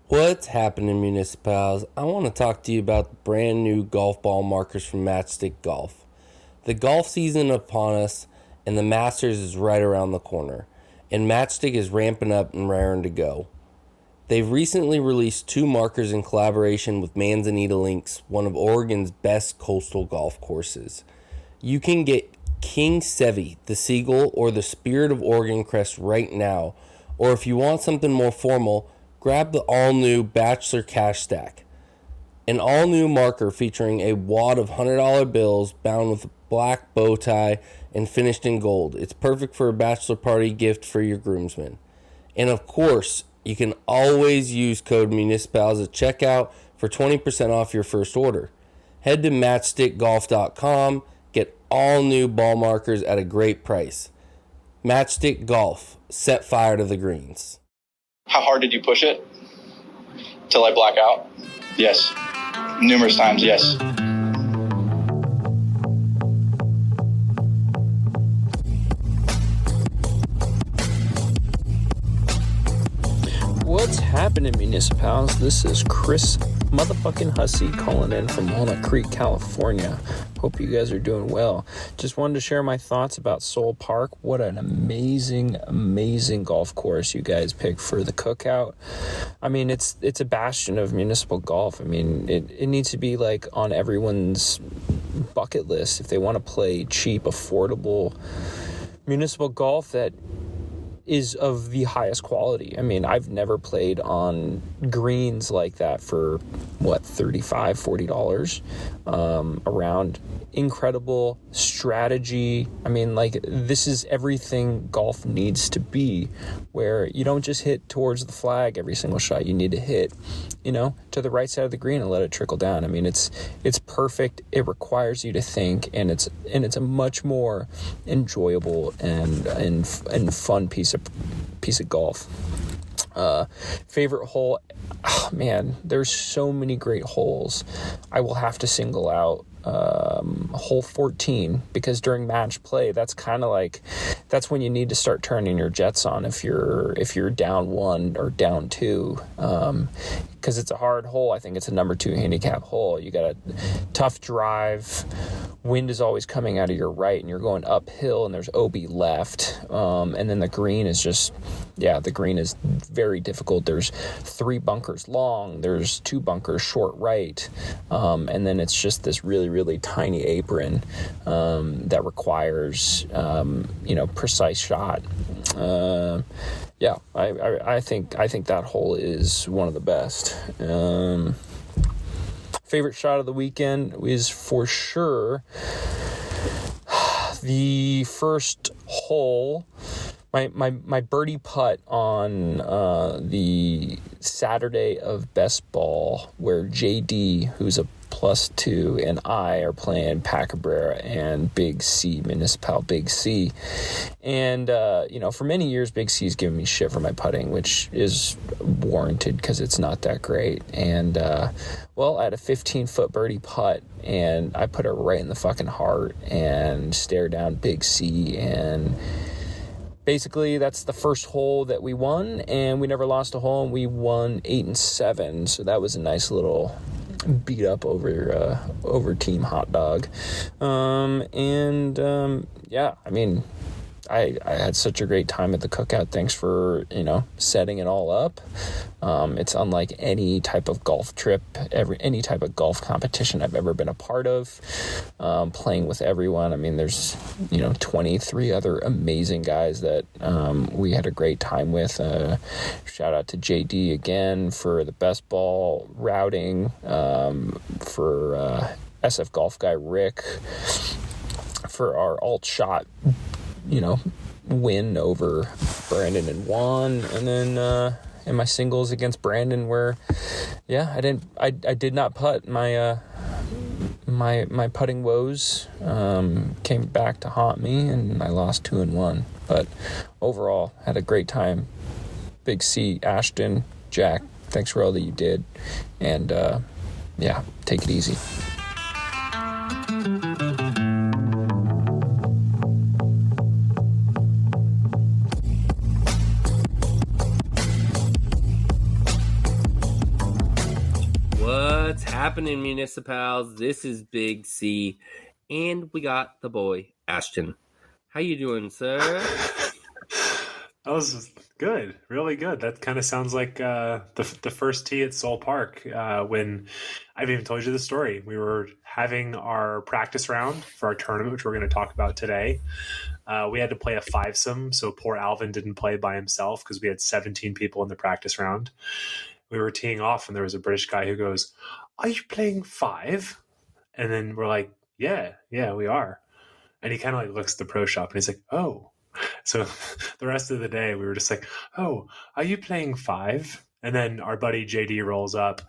What's happening, MuniciPals? I want to talk to you about the brand new golf ball markers from Matchstick Golf. The golf season upon us, and the Masters is right around the corner, and Matchstick is ramping up and raring to go. They've recently released 2 markers in collaboration with Manzanita Links, one of Oregon's best coastal golf courses. You can get King Sevi, the Seagull, or the Spirit of Oregon crest right now, or if you want something more formal, grab the all-new Bachelor Cash Stack, an all-new marker featuring a wad of $100 bills bound with a black bow tie and finished in gold. It's perfect for a bachelor party gift for your groomsmen. And of course, you can always use code MuniciPals at checkout for 20% off your first order. Head to matchstickgolf.com, get all new ball markers at a great price. Matchstick Golf, set fire to the greens. How hard did you push it? Till I black out? Yes. Numerous times, yes. What's happening, MuniciPals? This is Chris motherfucking Hussey calling in from Walnut Creek, California. Hope you guys are doing well. Just wanted to share my thoughts about Soule Park. What an amazing golf course you guys picked for the Cookout. I mean, it's a bastion of municipal golf. I mean, it needs to be like on everyone's bucket list if they want to play cheap, affordable municipal golf that is of the highest quality. I mean, I've never played on greens like that for, $35, $40 around. Incredible strategy. I mean, like, this is everything golf needs to be, where you don't just hit towards the flag every single shot. You need to hit, to the right side of the green and let it trickle down. I mean, it's perfect. It requires you to think, and it's a much more enjoyable and fun piece of golf. Favorite hole, man, there's so many great holes. I will have to single out hole 14, because during match play, that's when you need to start turning your jets on if you're down 1 or down 2, because it's a hard hole. I think it's a number 2 handicap hole. You got a tough drive. Wind is always coming out of your right, and you're going uphill, and there's OB left, and then the green is the green is very difficult. There's 3 bunkers long, there's 2 bunkers short right, and then it's just this really, really tiny apron that requires precise shot. I think that hole is one of the best. Favorite shot of the weekend is for sure the first hole. My birdie putt on the Saturday of best ball, where JD, who's a +2, and I are playing Pat Cabrera and Big C, MuniciPal Big C. And, for many years, Big C's given me shit for my putting, which is warranted because it's not that great. And, I had a 15-foot birdie putt, and I put it right in the fucking heart and stared down Big C, and basically, that's the first hole that we won, and we never lost a hole, and we won 8 and 7. So that was a nice little beat up over Team Hot Dog. I had such a great time at the Cookout. Thanks for, setting it all up. It's unlike any type of golf trip, any type of golf competition I've ever been a part of. Playing with everyone. I mean, there's, 23 other amazing guys that we had a great time with. Shout out to JD again for the best ball routing, for SF Golf guy Rick for our alt shot win over Brandon and Juan, and then in my singles against Brandon, where I did not putt. My putting woes came back to haunt me, and I lost 2 and 1. But overall, had a great time. Big C, Ashton, Jack, thanks for all that you did, and take it easy. What's happening, MuniciPals? This is Big C, and we got the boy Ashton. How you doing, sir? That was good, really good. That kind of sounds like the first tee at Soule Park when I haven't even told you the story. We were having our practice round for our tournament, which we're going to talk about today. We had to play a fivesome, so poor Alvin didn't play by himself because we had 17 people in the practice round. We were teeing off, and there was a British guy who goes, "Are you playing five?" And then we're like, yeah, we are. And he kind of like looks at the pro shop, and he's like, "Oh." So the rest of the day, we were just like, "Oh, are you playing five?" And then our buddy JD rolls up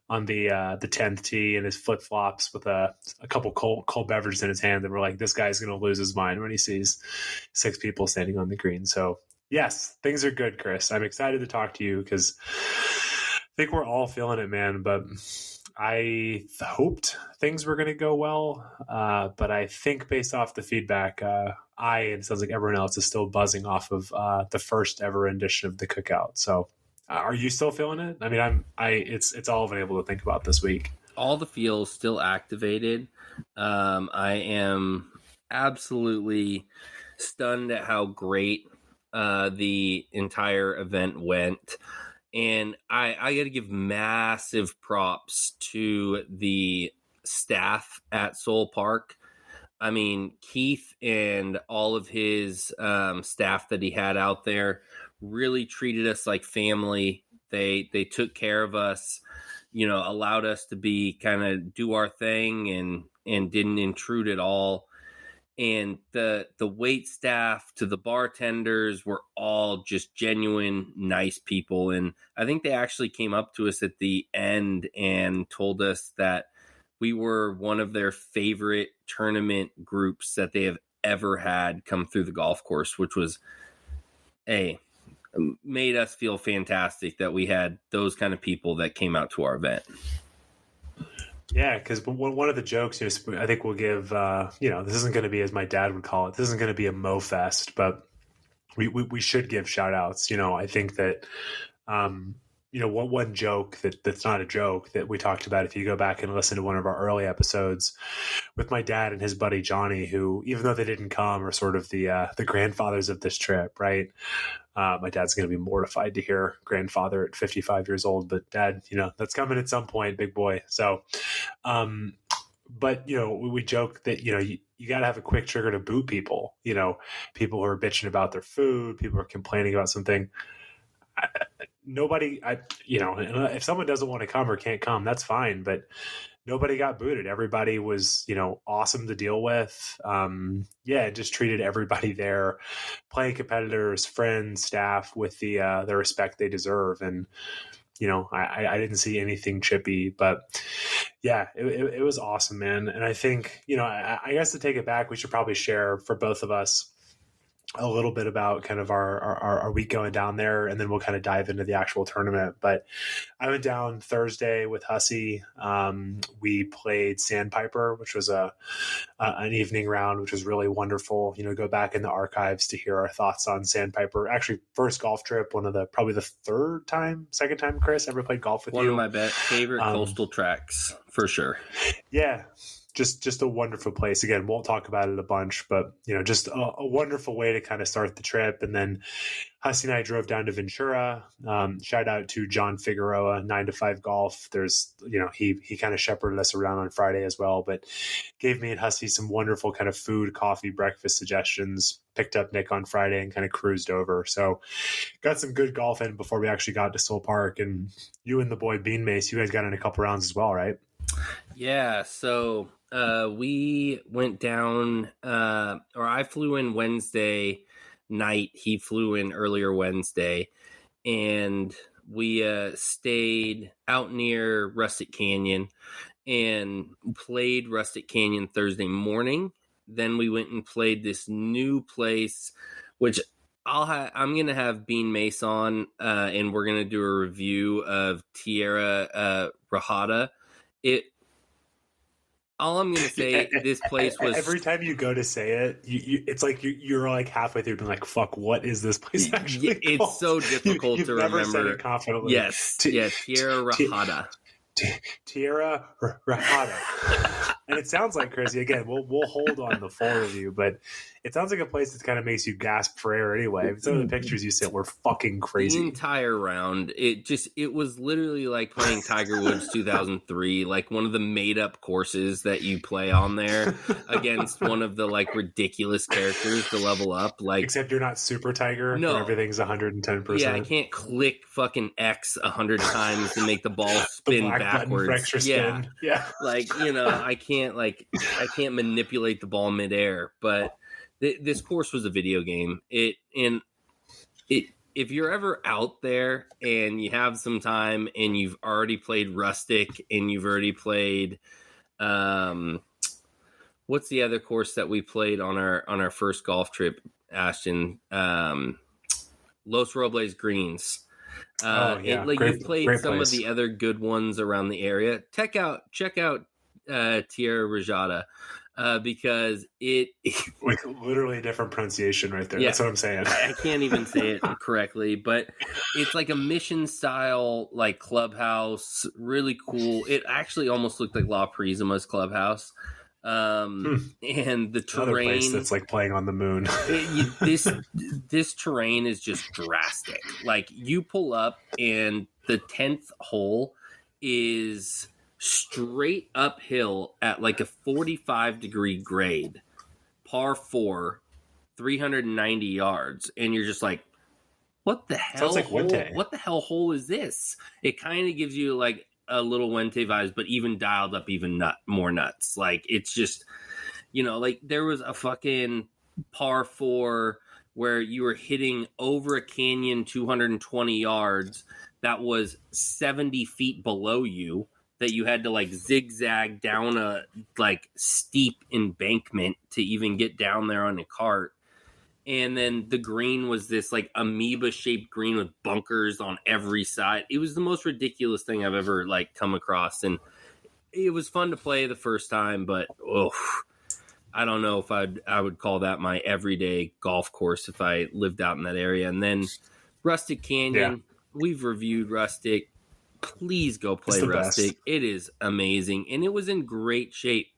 on the 10th tee in his flip flops with a couple cold beverages in his hand, and we're like, "This guy's going to lose his mind when he sees 6 people standing on the green." So yes, things are good, Chris. I'm excited to talk to you because I think we're all feeling it, man. But I hoped things were going to go well, but I think based off the feedback, and it sounds like everyone else is still buzzing off of the first ever edition of the Cookout. So, are you still feeling it? I mean, it's all I've been able to think about this week. All the feels still activated. I am absolutely stunned at how great the entire event went. And I got to give massive props to the staff at Soule Park. I mean, Keith and all of his staff that he had out there really treated us like family. They took care of us, allowed us to be kind of do our thing and didn't intrude at all. And the wait staff to the bartenders were all just genuine, nice people. And I think they actually came up to us at the end and told us that we were one of their favorite tournament groups that they have ever had come through the golf course, which was, made us feel fantastic that we had those kind of people that came out to our event. Yeah, because one of the jokes is, I think we'll give, this isn't going to be, as my dad would call it, this isn't going to be a mo fest, but we should give shout outs. I think that, one joke that's not a joke that we talked about, if you go back and listen to one of our early episodes with my dad and his buddy Johnny, who, even though they didn't come, are sort of the grandfathers of this trip, right? My dad's going to be mortified to hear grandfather at 55 years old, but Dad, that's coming at some point, big boy. So, but we joke that, you got to have a quick trigger to boo people, people who are bitching about their food, people who are complaining about something. If someone doesn't want to come or can't come, that's fine. But nobody got booted. Everybody was, awesome to deal with. Just treated everybody there, playing competitors, friends, staff with the respect they deserve. And, I didn't see anything chippy, but yeah, it was awesome, man. And I think, I guess to take it back, we should probably share for both of us a little bit about kind of our week going down there, and then we'll kind of dive into the actual tournament. But I went down Thursday with Hussey. We played Sandpiper, which was an evening round, which was really wonderful. Go back in the archives to hear our thoughts on Sandpiper. Actually, first golf trip, probably the second time, Chris, ever played golf with you. One of my favorite coastal tracks, for sure. Yeah. Just a wonderful place. Again, won't talk about it a bunch, but just a wonderful way to kind of start the trip. And then Hussey and I drove down to Ventura. Shout out to John Figueroa, 9 to 5 Golf. There's, he kind of shepherded us around on Friday as well, but gave me and Hussey some wonderful kind of food, coffee, breakfast suggestions. Picked up Nick on Friday and kind of cruised over. So got some good golf in before we actually got to Soule Park. And you and the boy Bean Mace, you guys got in a couple rounds as well, right? Yeah, so we went down, or I flew in Wednesday night. He flew in earlier Wednesday, and we stayed out near Rustic Canyon and played Rustic Canyon Thursday morning. Then we went and played this new place, which I'm going to have Bean Mace on, and we're going to do a review of Tierra Rajada. All I'm going to say, this place was... Every time you go to say it, it's like you're like halfway through being like, fuck, what is this place actually called? It's so difficult to never remember. Said it confidently. Yes, Tierra Rajada. Tierra Rajada. And it sounds like, Chrissy, again, we'll hold on the full review, but it sounds like a place that kind of makes you gasp for air anyway. Some of the pictures you sent were fucking crazy. The entire round, it was literally like playing Tiger Woods 2003, like one of the made up courses that you play on there against one of the like ridiculous characters to level up. Like, except you're not Super Tiger. No, everything's 110%. Yeah, I can't click fucking X 100 times to make the ball spin backwards. For extra spin. Yeah. Like, I can't manipulate the ball midair, but this course was a video game. If you're ever out there and you have some time and you've already played Rustic and you've already played, what's the other course that we played on our first golf trip, Ashton? Los Robles Greens. You've played some of the other good ones around the area. Check out Tierra Rajada. Because like literally a different pronunciation right there. Yeah, that's what I'm saying. I can't even say it correctly, but it's like a mission style, like clubhouse, really cool. It actually almost looked like La Prisma's clubhouse. And the terrain, another place that's like playing on the moon. This terrain is just drastic. Like you pull up and the 10th hole is straight uphill at like a 45-degree grade, par 4, 390 yards, and you're just like, what the hell? Sounds like hole, what the hell hole is this? It kind of gives you like a little Wente vibes, but even dialed up even more nuts. Like it's just, like there was a fucking par 4 where you were hitting over a canyon 220 yards that was 70 feet below you, that you had to like zigzag down a like steep embankment to even get down there on a cart. And then the green was this like amoeba shaped green with bunkers on every side. It was the most ridiculous thing I've ever like come across. And it was fun to play the first time, but I don't know if I would call that my everyday golf course if I lived out in that area. And then Rustic Canyon, we've reviewed Rustic. Please go play Rustic. Best. It is amazing. And it was in great shape.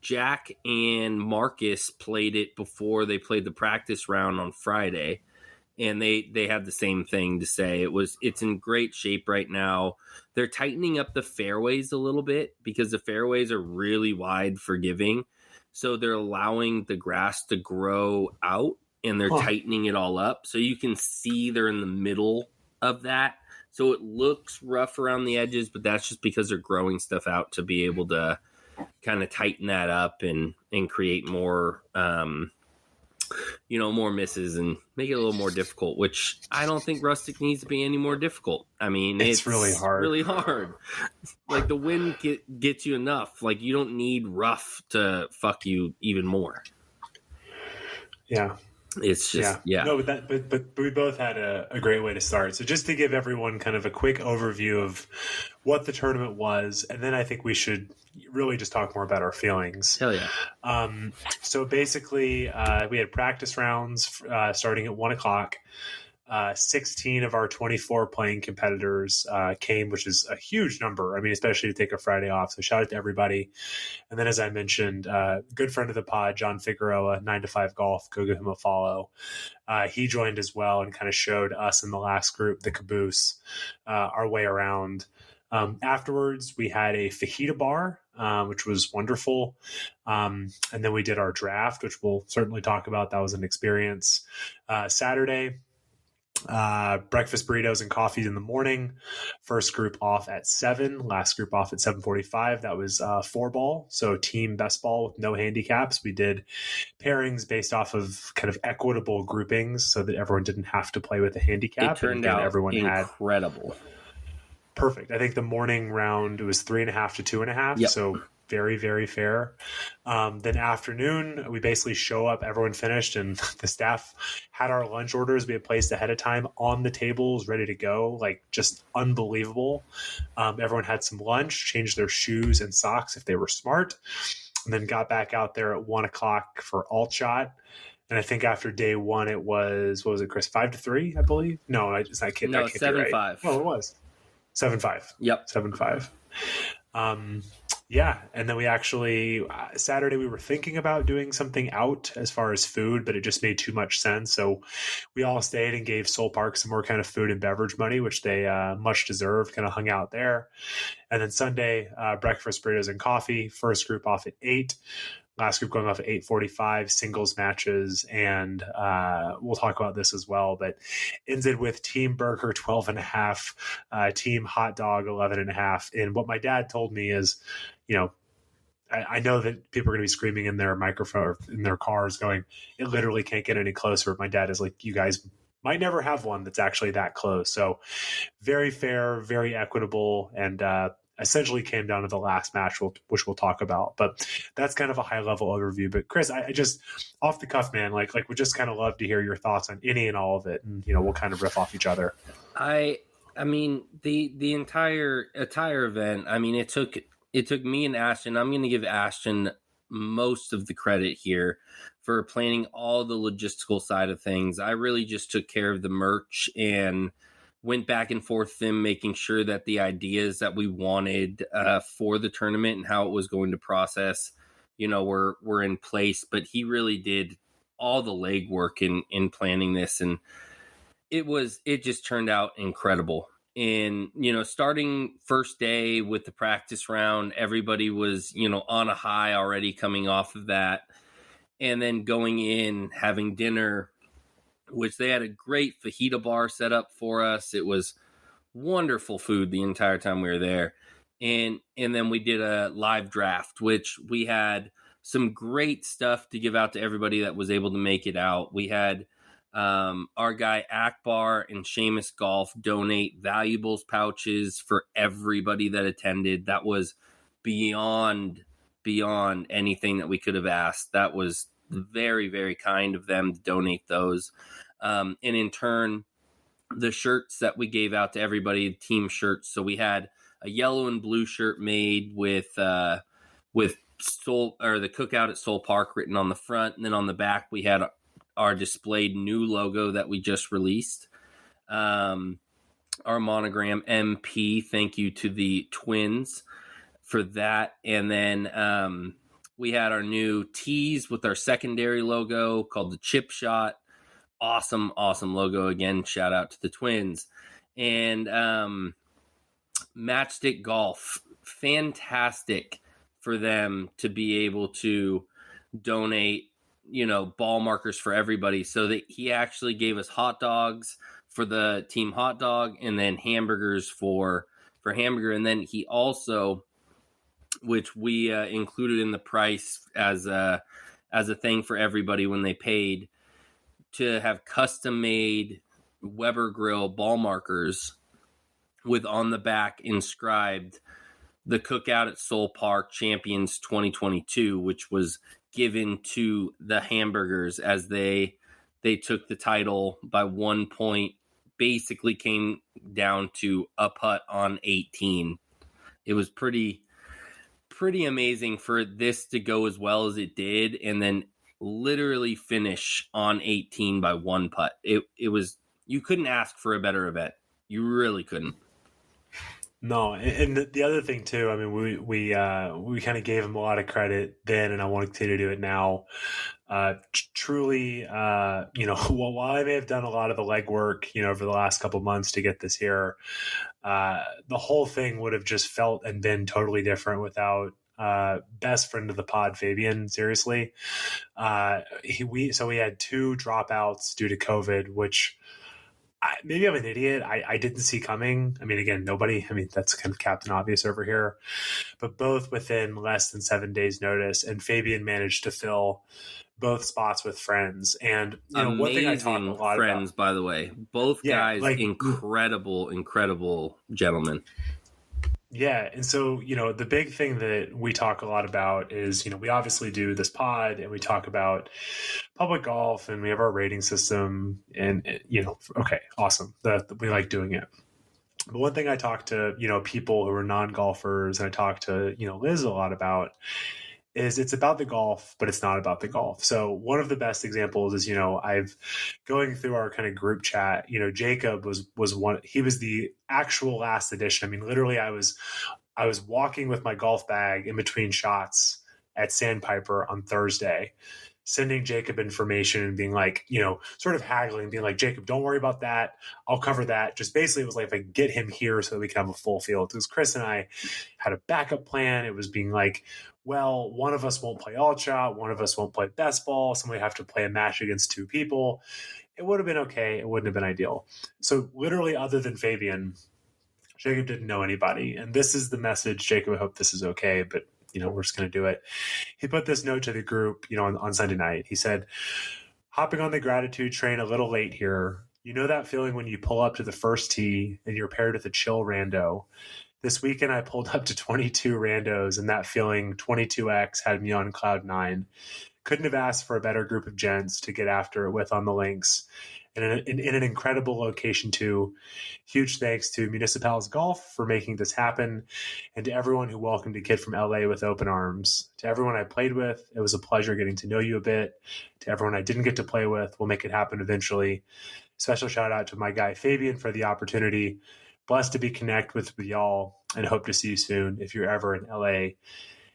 Jack and Marcus played it before they played the practice round on Friday. And they had the same thing to say. It's in great shape right now. They're tightening up the fairways a little bit because the fairways are really wide forgiving. So they're allowing the grass to grow out and they're tightening it all up. So you can see they're in the middle of that. So it looks rough around the edges, but that's just because they're growing stuff out to be able to kind of tighten that up and create more, more misses and make it a little more difficult, which I don't think Rustic needs to be any more difficult. I mean, it's really hard. Like the wind gets you enough. Like you don't need rough to fuck you even more. Yeah. It's just No, but we both had a great way to start. So just to give everyone kind of a quick overview of what the tournament was, and then I think we should really just talk more about our feelings. Hell yeah. So basically, we had practice rounds starting at 1:00. 16 of our 24 playing competitors came, which is a huge number. I mean, especially to take a Friday off. So shout out to everybody. And then, as I mentioned, good friend of the pod, John Figueroa, 9 to 5 Golf, go give him a follow. He joined as well and kind of showed us in the last group, the caboose, our way around. Afterwards, we had a fajita bar, which was wonderful. And then we did our draft, which we'll certainly talk about. That was an experience. Saturday, breakfast, burritos, and coffee in the morning. First group off at 7, last group off at 7:45. That was 4-ball, so team best ball with no handicaps. We did pairings based off of kind of equitable groupings so that everyone didn't have to play with a handicap. It turned out everyone incredible. Perfect. I think the morning round, it was 3.5 to 2.5. Yep. So very, very fair. Then afternoon, we basically show up, everyone finished, and the staff had our lunch orders we had placed ahead of time on the tables, ready to go. Like, just unbelievable. Everyone had some lunch, changed their shoes and socks if they were smart, and then got back out there at 1:00 for alt shot. And I think after day one, it was, what was it, Chris? 5-3, I believe? No, it's not kidding. No, 7-5. Right. Oh, it was. 7.5. Yep. 7.5. Yeah, and then we actually Saturday we were thinking about doing something out as far as food, but it just made too much sense. So we all stayed and gave Soule Park some more kind of food and beverage money, which they much deserved. Kind of hung out there, and then Sunday breakfast, burritos, and coffee. First group off at 8. Last group going off at 8:45, singles matches, and we'll talk about this as well. But ended with team burger 12.5, team hot dog 11.5. And what my dad told me is, I know that people are going to be screaming in their microphone or in their cars, going, "It literally can't get any closer." My dad is like, "You guys might never have one that's actually that close." So very fair, very equitable, and essentially came down to the last match, which we'll talk about. But that's kind of a high level overview. But Chris, I just off the cuff, man, like would just kind of love to hear your thoughts on any and all of it, and we'll kind of riff off each other. I mean the entire event. I mean, it took me and Ashton. I'm going to give Ashton most of the credit here for planning all the logistical side of things. I really just took care of the merch and went back and forth with them, making sure that the ideas that we wanted for the tournament and how it was going to process, were in place. But he really did all the legwork in planning this, and it just turned out incredible. And starting first day with the practice round, everybody was on a high already coming off of that, and then going in, having dinner, which they had a great fajita bar set up for us. It was wonderful food the entire time we were there. And then we did a live draft, which we had some great stuff to give out to everybody that was able to make it out. We had our guy Akbar and Seamus Golf donate valuables pouches for everybody that attended. That was beyond anything that we could have asked. That was very, very kind of them to donate those. And in turn, the shirts that we gave out to everybody, team shirts. So we had a yellow and blue shirt made with Soule, or the Cookout at Soule Park written on the front, and then on the back we had our displayed new logo that we just released. Our monogram MP. Thank you to the twins for that. And then we had our new tees with our secondary logo called the Chip Shot. Awesome logo again. Shout out to the twins. And Matchstick Golf, fantastic for them to be able to donate ball markers for everybody. So that he actually gave us hot dogs for the team hot dog, and then hamburgers for hamburger. And then he also, which we included in the price as a thing for everybody when they paid, to have custom made Weber Grill ball markers with on the back inscribed the Cookout at Soule Park Champions 2022, which was given to the hamburgers as they took the title by 1 point, basically came down to a putt on 18. It was pretty amazing for this to go as well as it did, and then literally finish on 18 by 1 putt. It was, you couldn't ask for a better event. You really couldn't. No, and the other thing too, I mean, we kind of gave him a lot of credit then, and I want to continue to do it now. Truly, while I may have done a lot of the legwork, over the last couple of months to get this here, the whole thing would have just felt and been totally different without best friend of the pod, Fabian. Seriously, we had 2 dropouts due to COVID, which. Maybe I'm an idiot. I didn't see coming. I mean, again, nobody. I mean, that's kind of Captain Obvious over here. But both within less than 7 days' notice, and Fabian managed to fill both spots with friends. And one thing I talk a lot friends, about, by the way, both guys, incredible gentlemen. Yeah. And so, the big thing that we talk a lot about is, we obviously do this pod and we talk about public golf and we have our rating system and, okay, awesome. We like doing it. But one thing I talk to, people who are non-golfers, and I talk to, Liz a lot about is it's about the golf, but it's not about the golf. So one of the best examples is, I've going through our kind of group chat, Jacob was one, he was the actual last edition. I mean, literally I was walking with my golf bag in between shots at Sandpiper on Thursday, sending Jacob information and being like, sort of haggling, being like, Jacob, don't worry about that. I'll cover that. Just basically it was like, if I get him here so that we can have a full field. Because Chris and I had a backup plan. It was being like, well, one of us won't play alt shot. One of us won't play best ball. Somebody have to play a match against two people. It would have been okay. It wouldn't have been ideal. So literally other than Fabian, Jacob didn't know anybody. And this is the message, Jacob, I hope this is okay, but we're just going to do it. He put this note to the group, on Sunday night. He said, hopping on the gratitude train a little late here. You know that feeling when you pull up to the first tee and you're paired with a chill rando. This weekend I pulled up to 22 randos, and that feeling 22x had me on cloud 9. Couldn't have asked for a better group of gents to get after it with on the links. And in an incredible location too. Huge thanks to MuniciPals Golf for making this happen, and to everyone who welcomed a kid from LA with open arms. To everyone I played with, it was a pleasure getting to know you a bit. To everyone I didn't get to play with, we'll make it happen eventually. Special shout out to my guy Fabian for the opportunity. Blessed to be connected with y'all, and hope to see you soon. If you're ever in LA,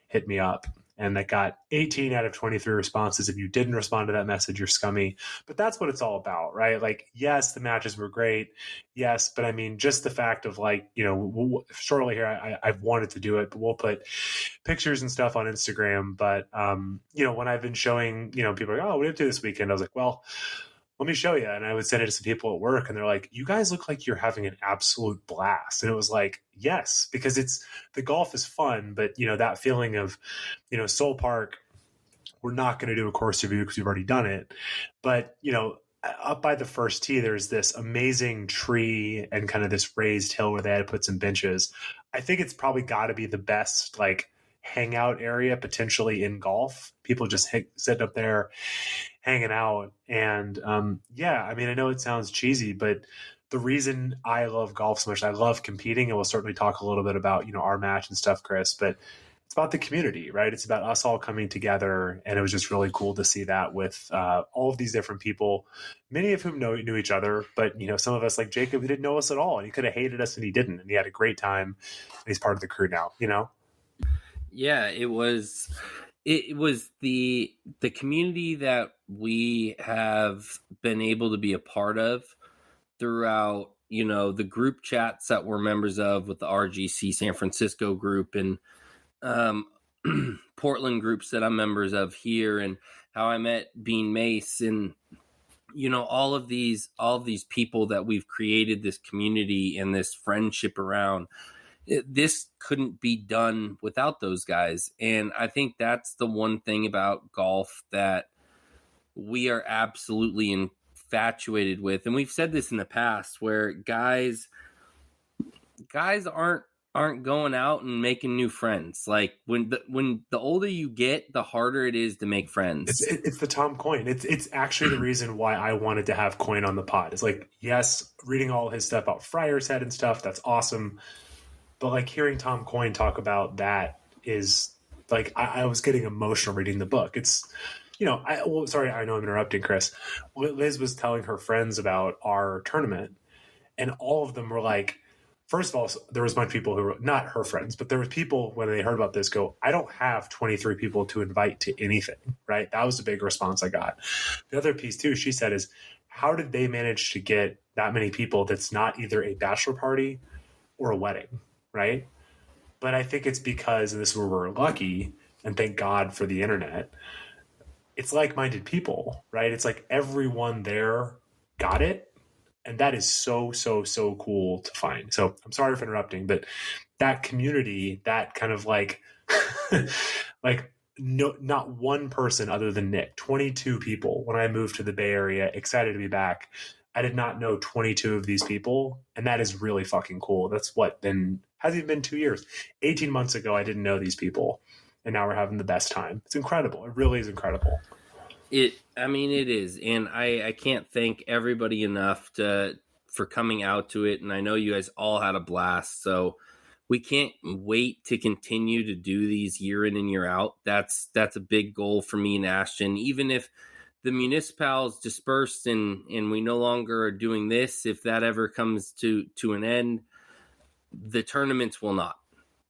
hit me up. And that got 18 out of 23 responses. If you didn't respond to that message, you're scummy. But that's what it's all about, right? Like, yes, the matches were great. Yes, but I mean, just the fact of shortly here, I've wanted to do it, but we'll put pictures and stuff on Instagram. But, when I've been showing, people are like, oh, what did you do this weekend? I was like, well, let me show you. And I would send it to some people at work, and they're like, you guys look like you're having an absolute blast. And it was like, yes, because the golf is fun, but that feeling of, Soule Park, we're not going to do a course review because we've already done it. But, up by the first tee, there's this amazing tree and kind of this raised hill where they had to put some benches. I think it's probably got to be the best, hangout area potentially in golf. People just sitting up there hanging out. And I mean, I know it sounds cheesy, but the reason I love golf so much, I love competing, and we'll certainly talk a little bit about, our match and stuff, Chris, but it's about the community, right? It's about us all coming together. And it was just really cool to see that with all of these different people, many of whom knew each other, but some of us, like Jacob, who didn't know us at all, and he could have hated us and he didn't, and he had a great time, and he's part of the crew now, Yeah, it was the community that we have been able to be a part of throughout, the group chats that we're members of with the RGC San Francisco group, and Portland groups that I'm members of here, and how I met Bean Mace, and all of these people that we've created this community and this friendship around. This couldn't be done without those guys. And I think that's the one thing about golf that we are absolutely infatuated with. And we've said this in the past, where guys aren't going out and making new friends. Like when the older you get, the harder it is to make friends. It's the Tom Coyne. It's actually the reason why I wanted to have Coyne on the pod. It's like, yes, reading all his stuff about Friar's Head and stuff, that's awesome. But hearing Tom Coyne talk about that is I was getting emotional reading the book. It's, sorry, I know I'm interrupting, Chris. Liz was telling her friends about our tournament, and all of them were like, first of all, there was a bunch of people who were not her friends, but there was people when they heard about this go, I don't have 23 people to invite to anything, right? That was the big response I got. The other piece too, she said, is how did they manage to get that many people that's not either a bachelor party or a wedding? Right. But I think it's because, and this is where we're lucky, and thank God for the internet, it's like-minded people, right? It's like everyone there got it. And that is so, so, so cool to find. So I'm sorry for interrupting, but that community, that kind of no, not one person other than Nick, 22 people when I moved to the Bay Area, excited to be back. I did not know 22 of these people, and that is really fucking cool. That's hasn't even been 2 years. 18 months ago, I didn't know these people, and now we're having the best time. It's incredible. It really is incredible. It is, and I can't thank everybody enough for coming out to it, and I know you guys all had a blast, so we can't wait to continue to do these year in and year out. That's a big goal for me and Ashton. Even if the MuniciPals dispersed and we no longer are doing this, if that ever comes to an end, the tournaments will not.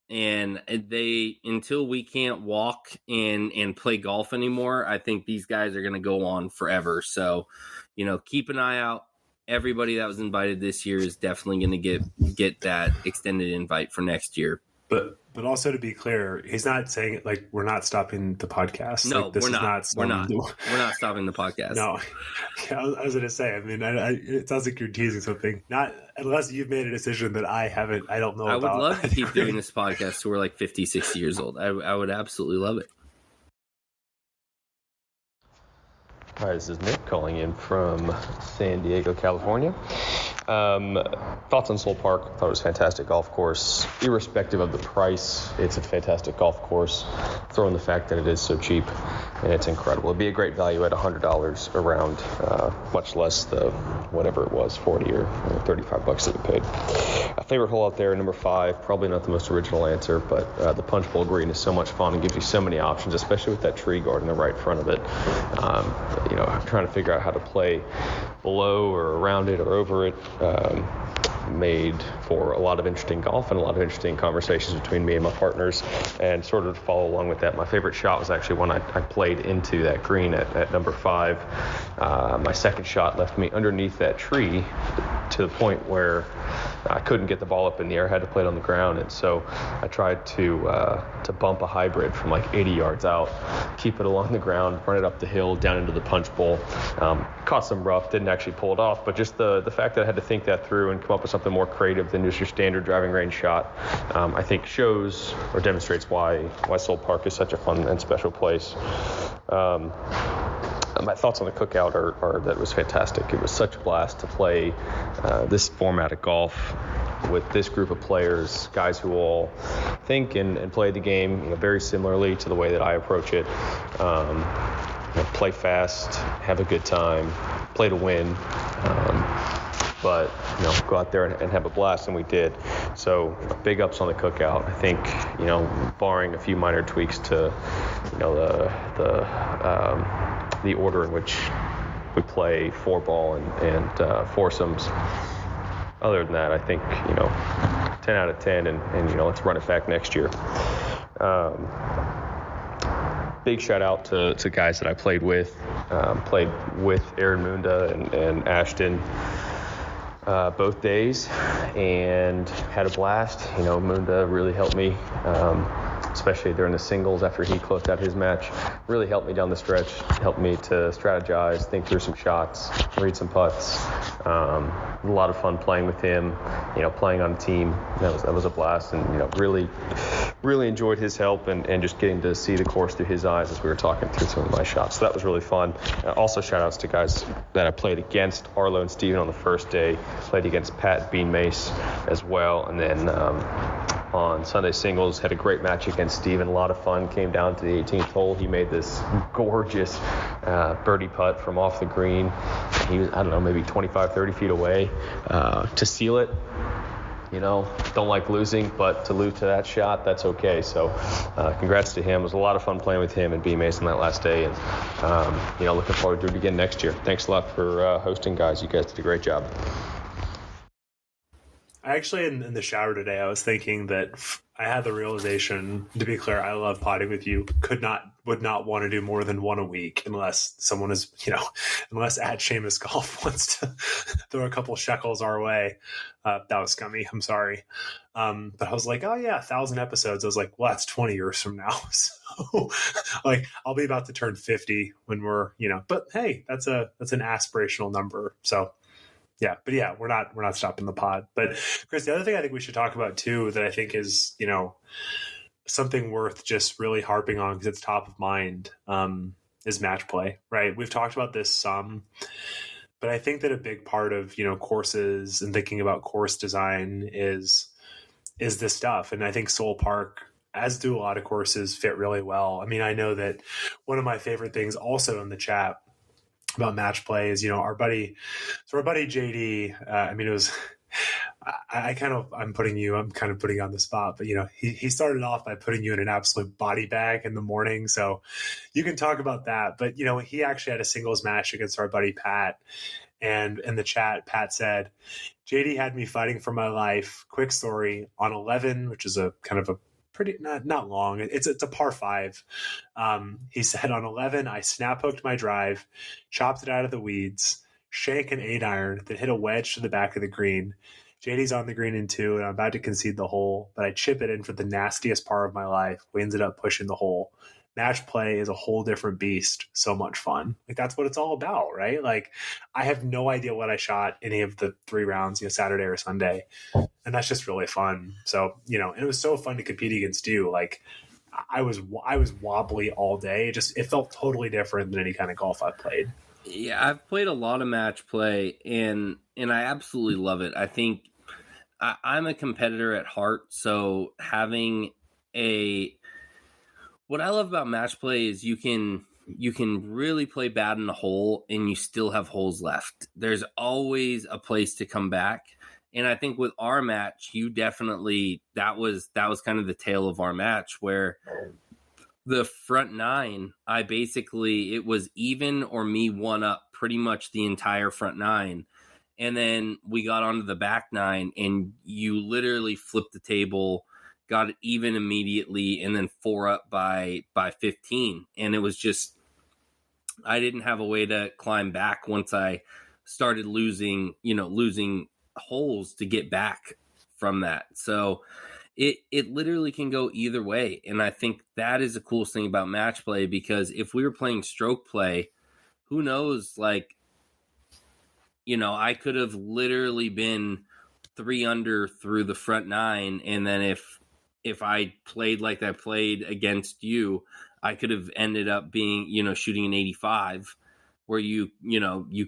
And they, until we can't walk and play golf anymore, I think these guys are going to go on forever. So, keep an eye out. Everybody that was invited this year is definitely going to get that extended invite for next year. But also, to be clear, he's not saying it like we're not stopping the podcast. No, like, this we're not. Is we're not. We're not stopping the podcast. No, I was going to say. I mean, it sounds like you're teasing something. Not unless you've made a decision that I haven't. I don't know. I about. would love to keep doing this podcast till we're like 50, 60 years old. I would absolutely love it. Hi, this is Nick calling in from San Diego, California. Thoughts on Soule Park? I thought it was a fantastic golf course. Irrespective of the price, it's a fantastic golf course. Throw in the fact that it is so cheap, and it's incredible. It'd be a great value at $100 around, much less the whatever it was, 40 or 35 bucks that we paid. A favorite hole out there, number 5, probably not the most original answer, but the punch bowl green is so much fun and gives you so many options, especially with that tree guard in the right front of it. I'm trying to figure out how to play below or around it or over it. Made for a lot of interesting golf and a lot of interesting conversations between me and my partners, and sort of to follow along with that, my favorite shot was actually when I played into that green at number 5. My second shot left me underneath that tree to the point where I couldn't get the ball up in the air, had to play it on the ground, and so I tried to bump a hybrid from like 80 yards out, keep it along the ground, run it up the hill, down into the punch bowl. Caught some rough, didn't actually pull it off, but just the fact that I had to think that through and come up with something more creative than just your standard driving range shot, I think shows or demonstrates why Soule Park is such a fun and special place. My thoughts on the Cookout are that it was fantastic. It was such a blast to play this format of golf with this group of players, guys who all think and play the game very similarly to the way that I approach it. Play fast, have a good time, play to win, but go out there and have a blast, and we did. So big ups on the Cookout. I think barring a few minor tweaks to the order in which we play 4-ball and foursomes. Other than that, I think 10 out of 10, and let's run it back next year. Big shout out to guys that I played with. Played with Aaron Munda and Ashton both days, and had a blast. Munda really helped me, especially during the singles after he closed out his match. Really helped me down the stretch, helped me to strategize, think through some shots, read some putts. A lot of fun playing with him, playing on a team. That was a blast, and really enjoyed his help and just getting to see the course through his eyes as we were talking through some of my shots. So that was really fun. Also shout outs to guys that I played against, Arlo and Steven on the first day, played against Pat Bean Mace as well, and then on Sunday singles had a great match against Steven. A lot of fun. Came down to the 18th hole. He made this gorgeous birdie putt from off the green. He was, maybe 25, 30 feet away to seal it. Don't like losing, but to lose to that shot, that's okay. So congrats to him. It was a lot of fun playing with him and B Mason that last day, and looking forward to it again next year. Thanks a lot for hosting, guys. You guys did a great job. Actually, in the shower today, I was thinking that I had the realization, to be clear, I love potting with you, would not want to do more than one a week unless someone is, unless at Seamus Golf wants to throw a couple shekels our way. That was scummy. I'm sorry. But I was like, oh yeah, 1,000 episodes. I was like, well, that's 20 years from now. So I'll be about to turn 50 when we're, but hey, that's an aspirational number. So yeah, but yeah, we're not stopping the pod. But Chris, the other thing I think we should talk about too, that I think is, something worth just really harping on because it's top of mind, is match play, right? We've talked about this some, but I think that a big part of, courses and thinking about course design is this stuff. And I think Soule Park, as do a lot of courses, fit really well. I mean, I know that one of my favorite things also in the chat about match play is, our buddy JD, it was, I'm kind of putting you on the spot, but he started off by putting you in an absolute body bag in the morning. So you can talk about that. But, he actually had a singles match against our buddy Pat. And in the chat, Pat said, JD had me fighting for my life. Quick story on 11, which is a kind of a pretty, not long. It's a par 5. He said on 11, I snap hooked my drive, chopped it out of the weeds, shank an 8-iron, then hit a wedge to the back of the green. JD's on the green in 2, and I'm about to concede the hole, but I chip it in for the nastiest par of my life. We ended up pushing the hole. Match play is a whole different beast. So much fun. Like, that's what it's all about, right? Like, I have no idea what I shot any of the 3 rounds, Saturday or Sunday. And that's just really fun. So, and it was so fun to compete against you. Like, I was wobbly all day. It felt totally different than any kind of golf I've played. Yeah, I've played a lot of match play, and I absolutely love it. I think I'm a competitor at heart, so having what I love about match play is you can really play bad in a hole and you still have holes left. There's always a place to come back. And I think with our match, you definitely, that was kind of the tale of our match, where the front 9, it was even or me 1 up pretty much the entire front 9. And then we got onto the back 9 and you literally flipped the table, got it even immediately, and then 4 up by 15. And it was just, I didn't have a way to climb back once I started losing holes to get back from that. So it literally can go either way. And I think that is the coolest thing about match play, because if we were playing stroke play, who knows, like, I could have literally been 3 under through the front 9. And then if I played like I played against you, I could have ended up being, shooting an 85, where you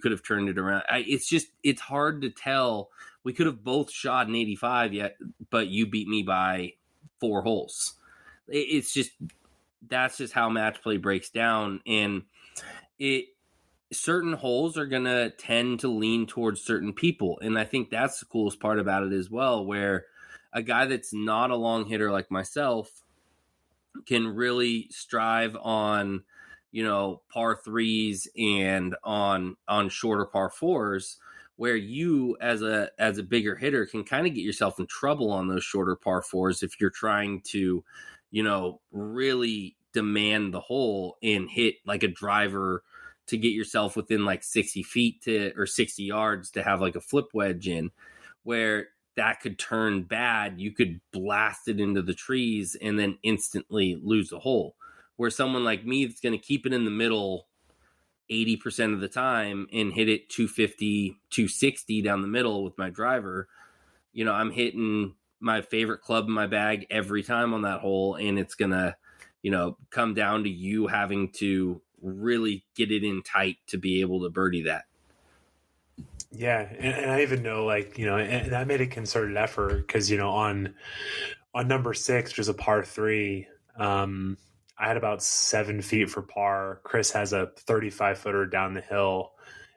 could have turned it around. It's hard to tell. We could have both shot an 85 but you beat me by 4 holes. That's just how match play breaks down. And certain holes are going to tend to lean towards certain people. And I think that's the coolest part about it as well, where a guy that's not a long hitter like myself can really strive on, par 3s and on shorter par 4s, where you as a bigger hitter can kind of get yourself in trouble on those shorter par 4s if you're trying to, really demand the hole and hit like a driver to get yourself within like 60 feet or 60 yards to have like a flip wedge in, where that could turn bad. You could blast it into the trees and then instantly lose the hole. Where someone like me that's going to keep it in the middle 80% of the time and hit it 250, 260 down the middle with my driver, I'm hitting my favorite club in my bag every time on that hole. And it's going to, come down to you having to really get it in tight to be able to birdie that. Yeah, and I even know, like, and I made a concerted effort because, on number 6, which is a par 3, I had about 7 feet for par. Chris has a 35-footer down the hill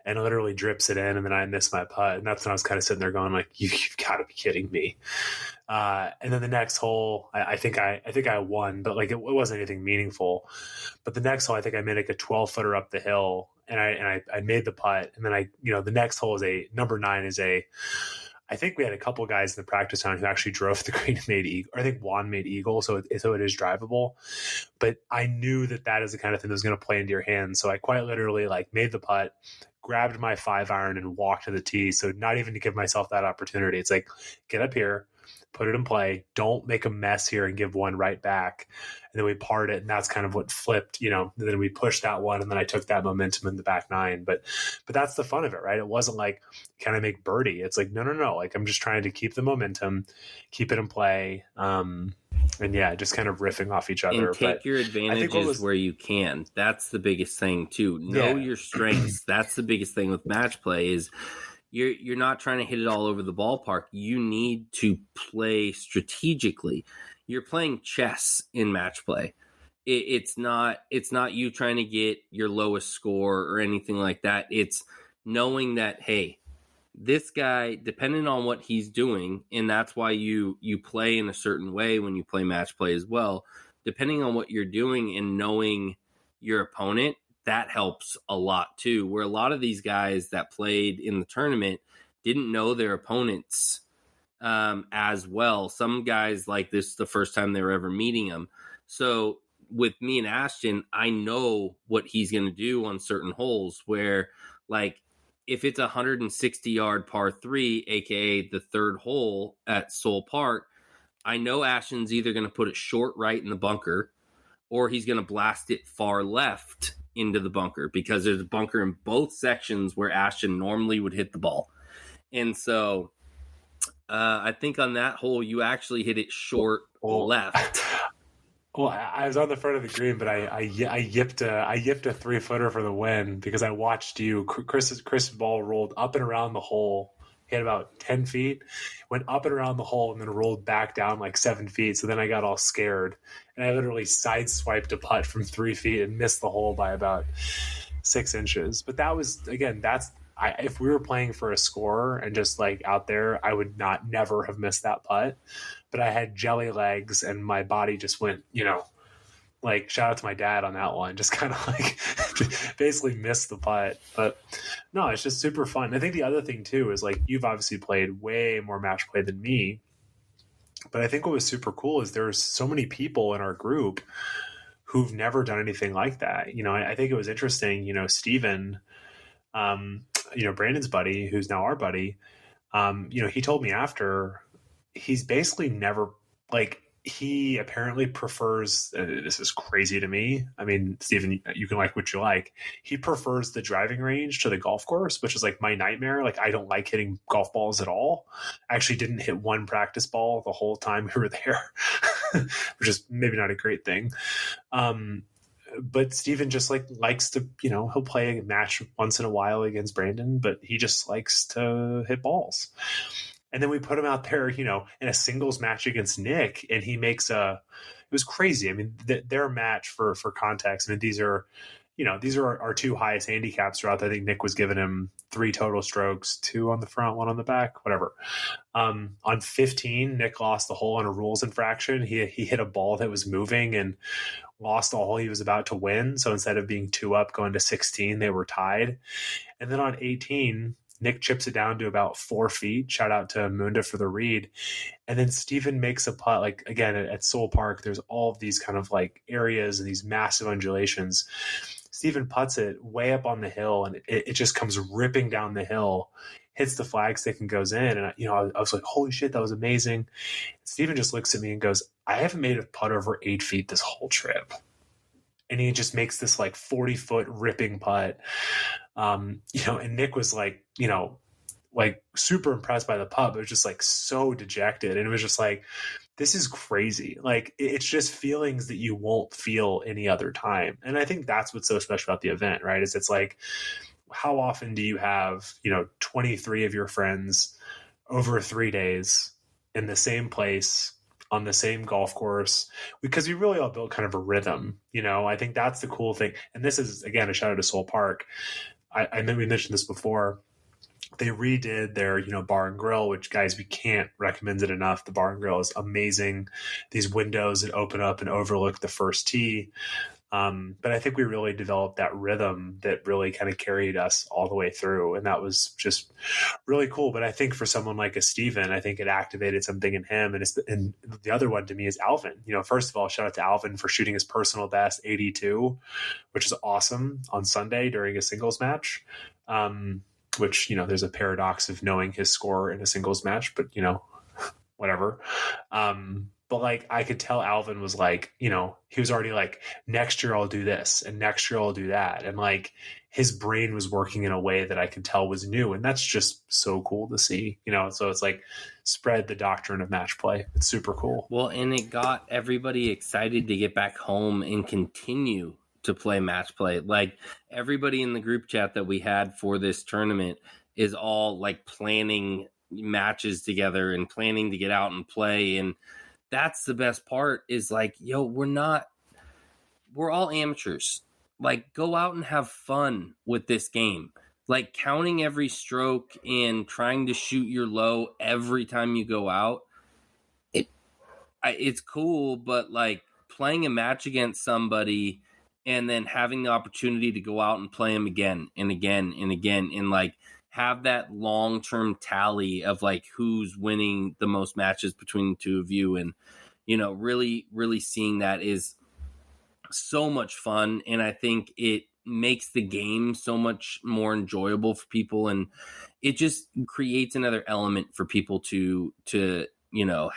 and literally drips it in, and then I miss my putt. And that's when I was kind of sitting there going, like, you've got to be kidding me. And then the next hole, I think I won, but like it wasn't anything meaningful. But the next hole, I think I made like a 12-footer up the hill, and I made the putt. And then the next hole is number 9 I think we had a couple guys in the practice round who actually drove the green and made eagle. Or I think Juan made eagle, so it is drivable. But I knew that is the kind of thing that was going to play into your hands. So I quite literally made the putt, grabbed my 5-iron, and walked to the tee. So not even to give myself that opportunity. It's like, get up here, put it in play. Don't make a mess here and give one right back. And then we parred it, and that's kind of what flipped, then we pushed that one, and then I took that momentum in the back 9. But that's the fun of it, right? It wasn't like, can I make birdie? It's like, no. Like, I'm just trying to keep the momentum, keep it in play. And yeah, just kind of riffing off each other. And take your advantages where you can. That's the biggest thing too. Know your strengths. That's the biggest thing with match play is you're not trying to hit it all over the ballpark. You need to play strategically. You're playing chess in match play. It's not you trying to get your lowest score or anything like that. It's knowing that, hey, this guy, depending on what he's doing, and that's why you play in a certain way when you play match play as well, depending on what you're doing and knowing your opponent, that helps a lot too, where a lot of these guys that played in the tournament didn't know their opponents as well. Some guys, like, this is the first time they were ever meeting them. So with me and Ashton, I know what he's going to do on certain holes where, like, if it's a 160-yard par 3, aka the third hole at Soule Park, I know Ashton's either going to put it short right in the bunker or he's going to blast it far left into the bunker, because there's a bunker in both sections where Ashton normally would hit the ball. And so I think on that hole, you actually hit it short left. Well, I was on the front of the green, but I yipped a 3-footer for the win because I watched you. Chris' ball rolled up and around the hole, hit about 10 feet, went up and around the hole, and then rolled back down like 7 feet. So then I got all scared, and I literally sideswiped a putt from 3 feet and missed the hole by about 6 inches. But that was, again, if we were playing for a score and just like out there, I would never have missed that putt. But I had jelly legs and my body just went, like, shout out to my dad on that one, just kind of like basically missed the putt. But no, it's just super fun. I think the other thing too is, like, you've obviously played way more match play than me, but I think what was super cool is there's so many people in our group who've never done anything like that. I think it was interesting, Steven, Brandon's buddy, who's now our buddy, he told me after, he's basically never, like, he apparently prefers, this is crazy to me. I mean, Steven, you can like what you like. He prefers the driving range to the golf course, which is like my nightmare. Like, I don't like hitting golf balls at all. I actually didn't hit one practice ball the whole time we were there, which is maybe not a great thing. But Steven just likes to, he'll play a match once in a while against Brandon, but he just likes to hit balls. And then we put him out there, in a singles match against Nick, and he makes it was crazy. I mean, their match for context, I mean, these are our two highest handicaps throughout. I think Nick was giving him 3 total strokes, 2 on the front, 1 on the back, whatever. On 15, Nick lost the hole on a rules infraction. He hit a ball that was moving and lost the hole he was about to win. So instead of being 2 up going to 16, they were tied. And then on 18, Nick chips it down to about 4 feet. Shout out to Munda for the read. And then Steven makes a putt. Like, again, at Soule Park, there's all of these kind of like areas and these massive undulations. Steven putts it way up on the hill, and it just comes ripping down the hill, hits the flagstick and goes in. And, I was like, holy shit, that was amazing. Steven just looks at me and goes, I haven't made a putt over 8 feet this whole trip. And he just makes this like 40-foot ripping putt. And Nick was like, like super impressed by the putt, but it was just like so dejected. And it was just like, this is crazy. Like, it's just feelings that you won't feel any other time. And I think that's what's so special about the event, right? Is it's like, how often do you have, 23 of your friends over 3 days in the same place on the same golf course? Because we really all built kind of a rhythm. I think that's the cool thing. And this is, again, a shout out to Soule Park. I know we mentioned this before. They redid their, bar and grill, which, guys, we can't recommend it enough. The bar and grill is amazing. These windows that open up and overlook the first tee. But I think we really developed that rhythm that really kind of carried us all the way through. And that was just really cool. But I think for someone like a Steven, I think it activated something in him. And the other one to me is Alvin. First of all, shout out to Alvin for shooting his personal best 82, which is awesome on Sunday during a singles match. Which, there's a paradox of knowing his score in a singles match, but, whatever. But like, I could tell Alvin was like, he was already like, next year I'll do this and next year I'll do that. And like, his brain was working in a way that I could tell was new. And that's just so cool to see, so it's like, spread the doctrine of match play. It's super cool. Well, and it got everybody excited to get back home and continue to play match play. Like, everybody in the group chat that we had for this tournament is all like planning matches together and planning to get out and play. And that's the best part, is like, we're all amateurs. Like, go out and have fun with this game. like counting every stroke and trying to shoot your low every time you go out, it's cool, but like playing a match against somebody and then having the opportunity to go out and play them again and again and again and like have that long-term tally of like who's winning the most matches between the two of you, and really seeing that is so much fun, and I think it makes the game so much more enjoyable for people, and it just creates another element for people to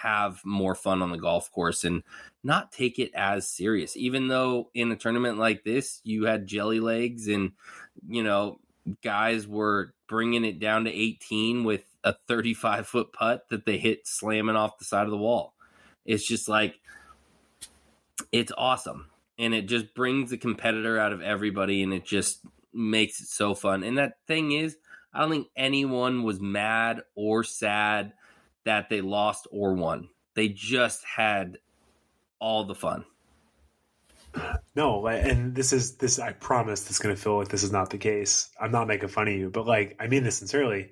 have more fun on the golf course and not take it as serious. Even though in a tournament like this, you had jelly legs and, guys were bringing it down to 18 with a 35-foot putt that they hit slamming off the side of the wall. It's just like, it's awesome. And it just brings the competitor out of everybody, and it just makes it so fun. And that thing is, I don't think anyone was mad or sad that they lost or won. They just had all the fun. No, and this. I promise it's going to feel like this is not the case. I'm not making fun of you, but like, I mean this sincerely.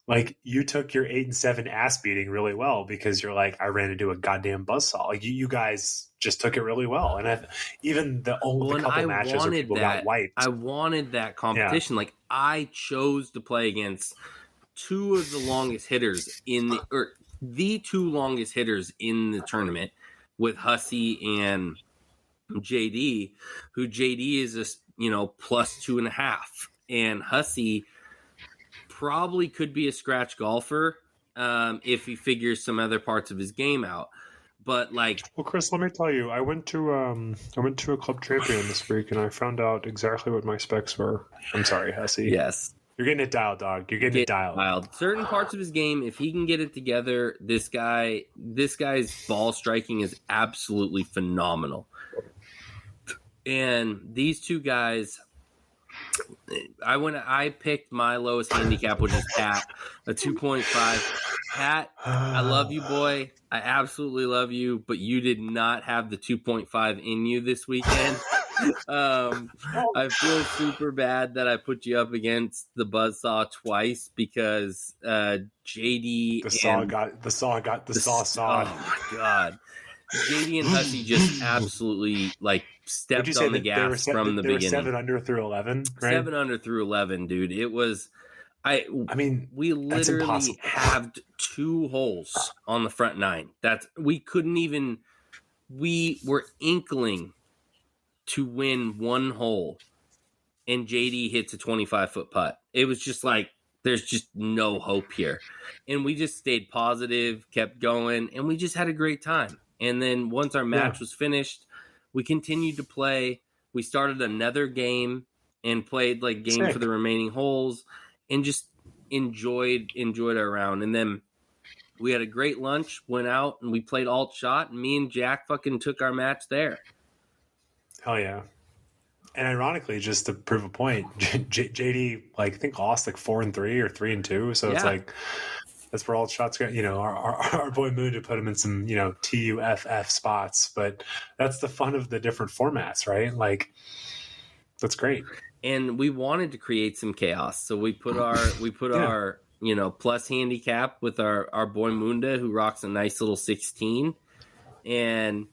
Like, you took your 8 and 7 ass beating really well because you're like, I ran into a goddamn buzzsaw. Like, you guys just took it really well, and even the couple matches where people got wiped. I wanted that competition. Yeah. Like, I chose to play against two of the longest hitters the two longest hitters in the tournament with Hussey and JD, who JD is a plus 2.5, and Hussey probably could be a scratch golfer if he figures some other parts of his game out. But like, well, Chris, let me tell you, I went to a club champion this week, and I found out exactly what my specs were. I'm sorry, Hussey. Yes. You're getting it dialed, dog. You're getting it dialed. Certain parts of his game, if he can get it together, this guy's ball striking is absolutely phenomenal. And these two guys, I picked my lowest handicap, which is Pat, a 2.5. Pat, I love you, boy. I absolutely love you, but you did not have the 2.5 in you this weekend. I feel super bad that I put you up against the buzzsaw twice because JD the saw sawed. Oh my god, JD and Hussey just absolutely like stepped on the gas from the beginning. 7 under through 11, right? 7 under through 11, dude. It was. I mean, we literally halved 2 holes on the front 9. We were inkling to win 1 hole, and JD hits a 25-foot putt. It was just like, there's just no hope here. And we just stayed positive, kept going, and we just had a great time. And then once our match was finished, we continued to play. We started another game and played like game for the remaining holes and just enjoyed our round. And then we had a great lunch, went out, and we played alt shot, and me and Jack fucking took our match there. Hell yeah. And ironically, just to prove a point, JD, like, I think lost like 4 and 3 or 3 and 2. So it's like, that's where all the shots go. Our boy Moon to put him in some, TUFF spots. But that's the fun of the different formats, right? Like, that's great. And we wanted to create some chaos. So we put our plus handicap with our boy Munda, who rocks a nice little 16. And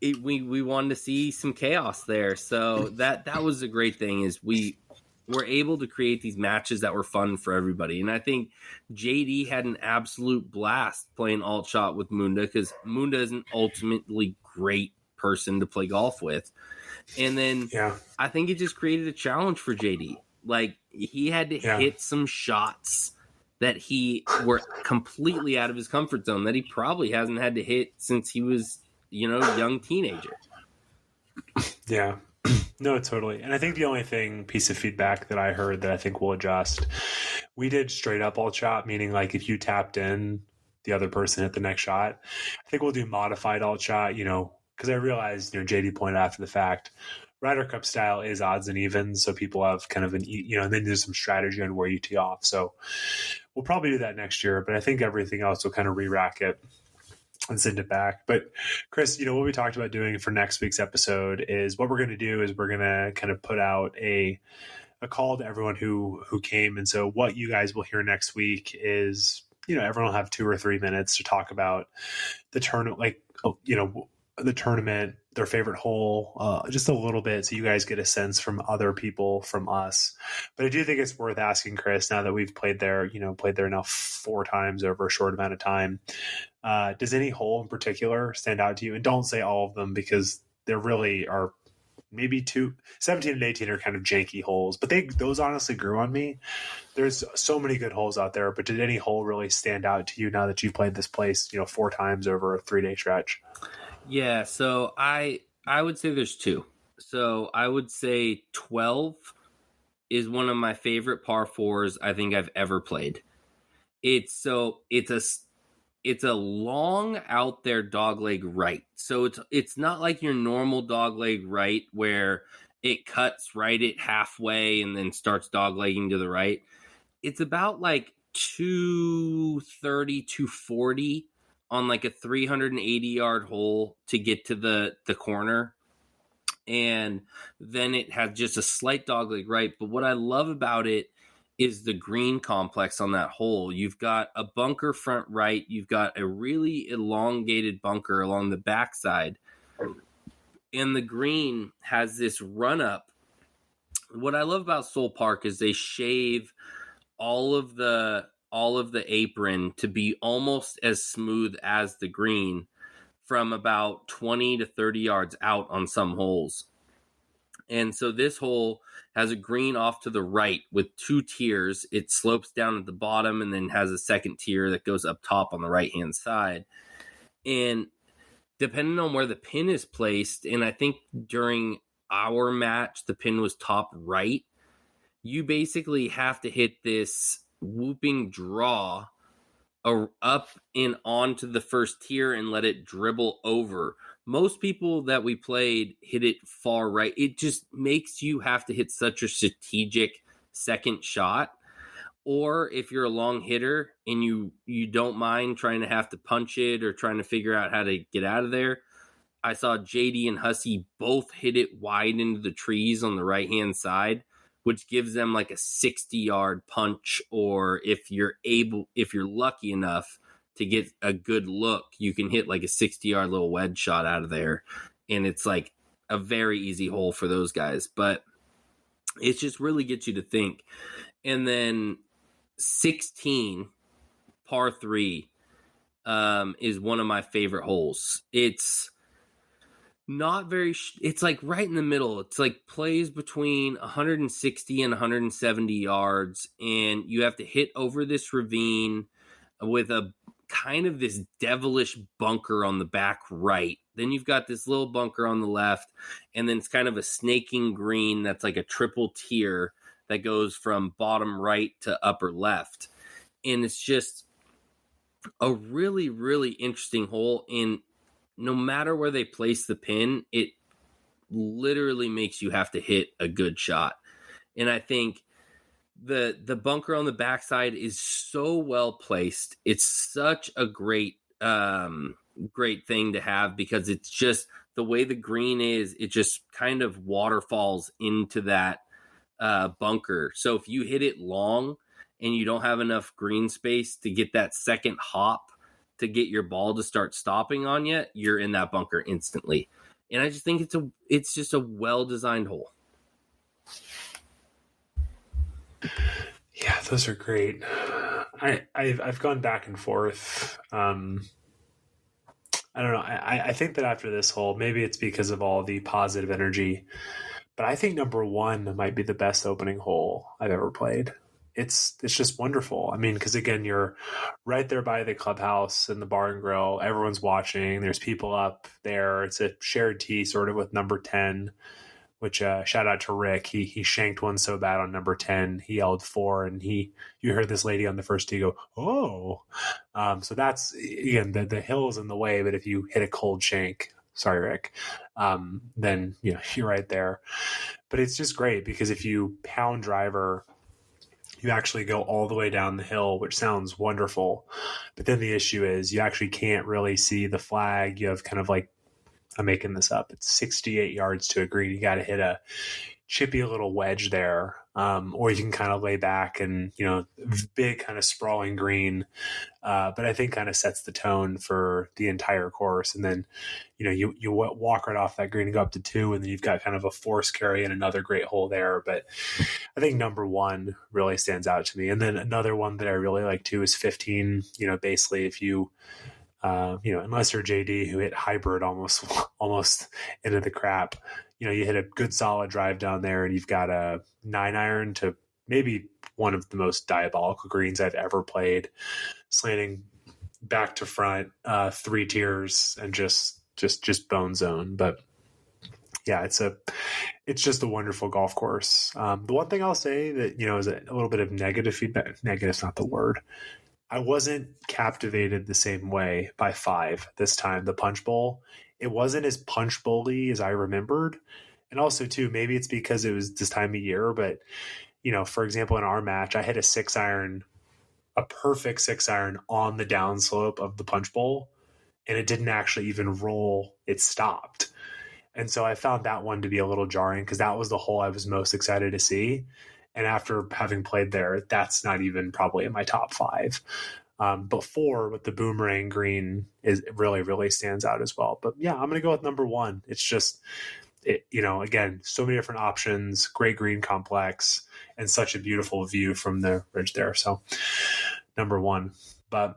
we wanted to see some chaos there. So that was a great thing, is we were able to create these matches that were fun for everybody. And I think JD had an absolute blast playing alt shot with Munda, because Munda is an ultimately great person to play golf with. And then I think it just created a challenge for JD. Like, he had to hit some shots that he were completely out of his comfort zone that he probably hasn't had to hit since he was, young teenager. Yeah. No, totally. And I think the only piece of feedback that I heard that I think we'll adjust, we did straight up alt shot, meaning like if you tapped in, the other person hit the next shot. I think we'll do modified alt shot, because I realized, JD pointed out after the fact, Ryder Cup style is odds and evens. So people have kind of and then there's some strategy on where you tee off. So we'll probably do that next year, but I think everything else will kind of re-rack it and send it back. But Chris, what we talked about doing for next week's episode is what we're going to do is we're going to kind of put out a a call to everyone who came. And so what you guys will hear next week is, everyone will have 2 or 3 minutes to talk about the tournament, the tournament, their favorite hole, just a little bit, so you guys get a sense from other people, from us. But I do think it's worth asking Chris, now that we've played there now 4 times over a short amount of time. Does any hole in particular stand out to you? And don't say all of them, because there really are maybe 17 and 18 are kind of janky holes, but those honestly grew on me. There's so many good holes out there, but did any hole really stand out to you now that you've played this place, 4 times over a 3-day stretch? Yeah, so I would say there's 2. So I would say 12 is one of my favorite par 4s I think I've ever played. It's a long out there dogleg right. So it's not like your normal dogleg right where it cuts right at halfway and then starts doglegging to the right. It's about like 230, 240 on like a 380-yard hole to get to the corner. And then it has just a slight dogleg right. But what I love about it is the green complex on that hole. You've got a bunker front right. You've got a really elongated bunker along the backside. And the green has this run up. What I love about Soule Park is they shave all of the apron to be almost as smooth as the green from about 20 to 30 yards out on some holes. And so this hole has a green off to the right with 2 tiers. It slopes down at the bottom and then has a second tier that goes up top on the right-hand side. And depending on where the pin is placed, and I think during our match, the pin was top right, you basically have to hit this whooping draw up and onto the first tier and let it dribble over. Most people that we played hit it far right. It just makes you have to hit such a strategic second shot. Or if you're a long hitter and you don't mind trying to have to punch it or trying to figure out how to get out of there, I saw JD and Hussey both hit it wide into the trees on the right-hand side, which gives them like a 60-yard punch. Or if you're lucky enough to get a good look, you can hit like a 60-yard little wedge shot out of there. And it's like a very easy hole for those guys. But it just really gets you to think. And then 16, par 3, is one of my favorite holes. It's not very, it's like right in the middle. It's like plays between 160 and 170 yards. And you have to hit over this ravine with a kind of this devilish bunker on the back right. Then you've got this little bunker on the left, and then it's kind of a snaking green that's like a triple tier that goes from bottom right to upper left. And it's just a really, really interesting hole. And no matter where they place the pin, it literally makes you have to hit a good shot. And I think the bunker on the backside is so well placed. It's such a great thing to have, because it's just the way the green is, it just kind of waterfalls into that bunker. So if you hit it long and you don't have enough green space to get that second hop to get your ball to start stopping on you, you're in that bunker instantly. And I just think it's just a well-designed hole. Yeah, those are great. I've gone back and forth. I don't know. I think that after this hole, maybe it's because of all the positive energy, but I think number 1 might be the best opening hole I've ever played. It's just wonderful. I mean, because again, you're right there by the clubhouse and the bar and grill. Everyone's watching. There's people up there. It's a shared tee sort of with number 10, which shout out to Rick. He shanked one so bad on number 10. He yelled 4, and you heard this lady on the first tee go, "Oh." So that's, again, the hill's in the way, but if you hit a cold shank, sorry, Rick, then you're right there. But it's just great, because if you pound driver, you actually go all the way down the hill, which sounds wonderful. But then the issue is you actually can't really see the flag. You have kind of like I'm making this up. It's 68 yards to a green. You got to hit a chippy little wedge there, or you can kind of lay back and, big kind of sprawling green. But I think kind of sets the tone for the entire course. And then, you walk right off that green and go up to 2, and then you've got kind of a force carry and another great hole there. But I think number 1 really stands out to me. And then another one that I really like too is 15. Basically if you, unless you're JD who hit hybrid almost into the crap, you hit a good solid drive down there and you've got a 9-iron to maybe one of the most diabolical greens I've ever played, slanting back to front, 3 tiers and just bone zone. But yeah, it's just a wonderful golf course. The one thing I'll say that, is a little bit of negative feedback. Negative's not the word. I wasn't captivated the same way by 5 this time, the punch bowl. It wasn't as punch bowly as I remembered. And also, too, maybe it's because it was this time of year. But, for example, in our match, I hit a 6-iron, a perfect 6-iron on the downslope of the punch bowl. And it didn't actually even roll. It stopped. And so I found that one to be a little jarring because that was the hole I was most excited to see. And after having played there, that's not even probably in my top 5. But 4 with the boomerang green is really, really stands out as well. But yeah, I'm going to go with number 1. It's just, again, so many different options, great green complex, and such a beautiful view from the ridge there. So number 1. But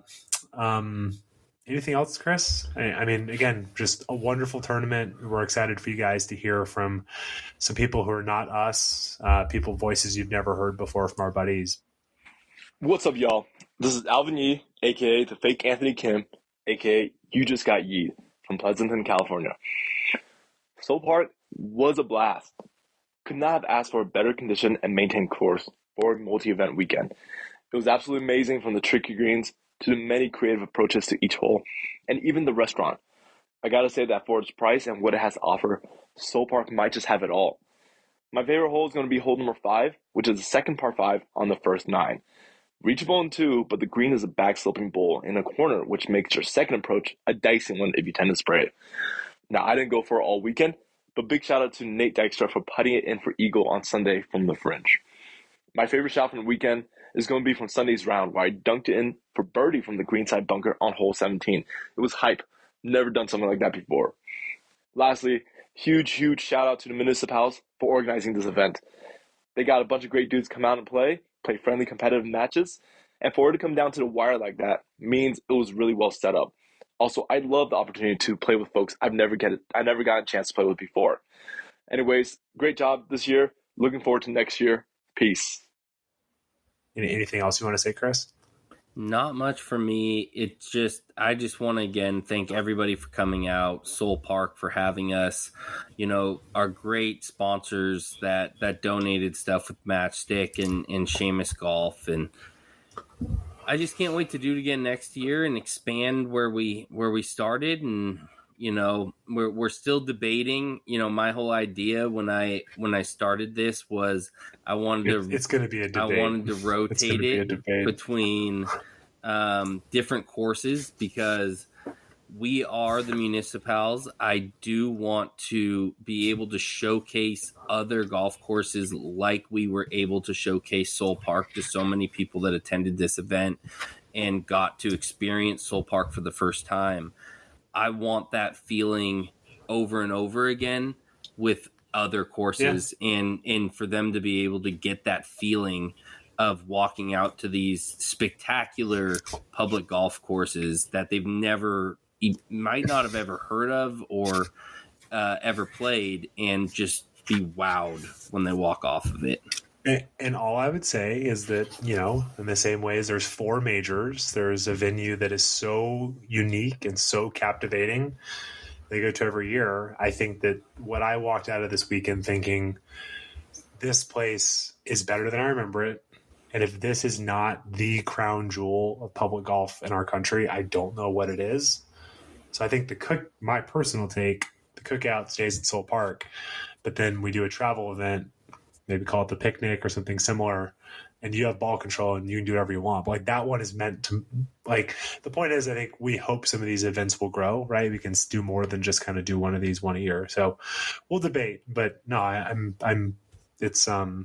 anything else, Chris? I mean, again, just a wonderful tournament. We're excited for you guys to hear from some people who are not us, voices you've never heard before from our buddies. What's up, y'all? This is Alvin Yee, a.k.a. the fake Anthony Kim, a.k.a. You Just Got Yeed from Pleasanton, California. Soule Park was a blast. Could not have asked for a better condition and maintained course for a multi-event weekend. It was absolutely amazing from the tricky greens to the many creative approaches to each hole, and even the restaurant. I gotta say that for its price and what it has to offer, Soule Park might just have it all. My favorite hole is going to be hole number 5, which is the second par 5 on the first 9. Reachable in 2, but the green is a back-sloping bowl in a corner, which makes your second approach a dicey one if you tend to spray it. Now, I didn't go for it all weekend, but big shout out to Nate Dykstra for putting it in for eagle on Sunday from the fringe. My favorite shot from the weekend is going to be from Sunday's round, where I dunked it in for birdie from the greenside bunker on hole 17. It was hype. Never done something like that before. Lastly, huge shout out to the MuniciPals for organizing this event. They got a bunch of great dudes come out and play friendly competitive matches, and for it to come down to the wire like that means it was really well set up. Also, I love the opportunity to play with folks I never got a chance to play with before. Anyways, great job this year. Looking forward to next year. Peace. Anything else you want to say, Chris? Not much for me. I just want to again thank everybody for coming out, Soule Park for having us, our great sponsors that donated stuff with Matchstick and Seamus Golf, and I just can't wait to do it again next year and expand where we started. And we're still debating. My whole idea when I started this was I wanted to. It's going to be a debate. I wanted to rotate it between different courses because we are the MuniciPals. I do want to be able to showcase other golf courses like we were able to showcase Soule Park to so many people that attended this event and got to experience Soule Park for the first time. I want that feeling over and over again with other courses, and for them to be able to get that feeling of walking out to these spectacular public golf courses that they've might not have ever heard of or ever played, and just be wowed when they walk off of it. And all I would say is that, in the same way as there's 4 majors, there's a venue that is so unique and so captivating they go to every year. I think that what I walked out of this weekend thinking, this place is better than I remember it. And if this is not the crown jewel of public golf in our country, I don't know what it is. So I think my personal take, the Cookout stays at Soule Park, but then we do a travel event, maybe call it the picnic or something similar, and you have ball control and you can do whatever you want. But like that one is meant to, like, the point is, I think we hope some of these events will grow, right? We can do more than just kind of do one of these one a year. So we'll debate, but no, it's God,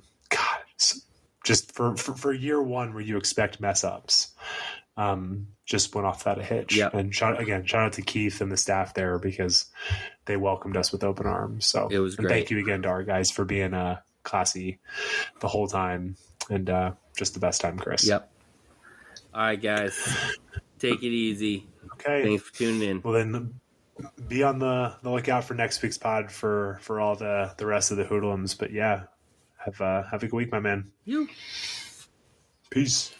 just for year one where you expect mess ups. Just went off without a hitch. Yep. And shout out to Keith and the staff there, because they welcomed us with open arms. So It was great. Thank you again to our guys for being classy the whole time, and just the best time, Chris. Yep. All right, guys, take it easy. Okay. Thanks for tuning in. Well, then be on the lookout for next week's pod for all the rest of the hoodlums. But yeah, have a good week, my man. You. Peace.